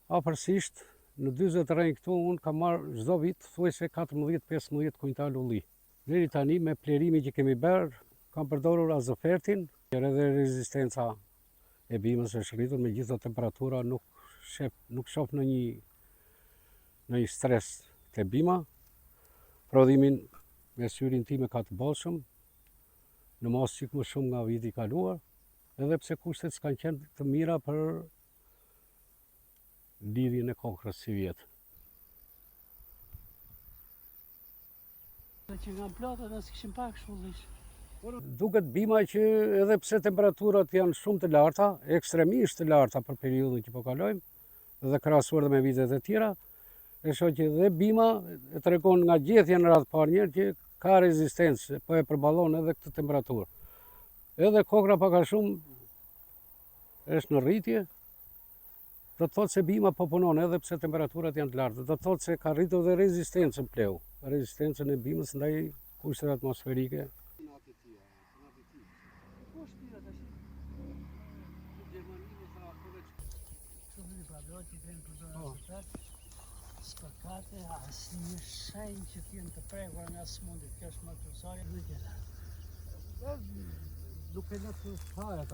Afërsisht, në 40 rrenjë këtu, unë kam marrë çdo vit thuajse 14-15 kuintal ulli. Deri tani me plerimin që kemi bërë, kam përdorur azofertin, edhe rezistenca e bimës është rritur, megjithatë temperatura nuk shoh në një stres te bima. Prodhimin me syrin time ka të bollshëm, në mos çik më shumë nga viti i kaluar, edhe pse kushtet s'kan qenë të mira për lidhjen e kokrës si vjetë. Që nga plata ne s'kishim pak shullish. Duket bima që edhe pse temperaturat janë shumë të larta, ekstremisht të larta për periudhën që po kalojmë, dhe krahasuar me vitet e tjera, e shoh që dhe bima e tregon nga gjethja në radhë parë njerë që ka rezistencë, po e përballon edhe këtë temperaturë. Edhe kokra pak a shumë është në rritje, do të thotë se bima po punon edhe pse temperaturat janë të larta. Do të thotë se ka rritur dhe rezistencën pleu, rezistencën e bimës ndaj kushtet atmosferike. Spërkate, asë një shenjë që t'jenë të prekur nga smundit, kjo është më kryesore, nuk e la. Duke në të faja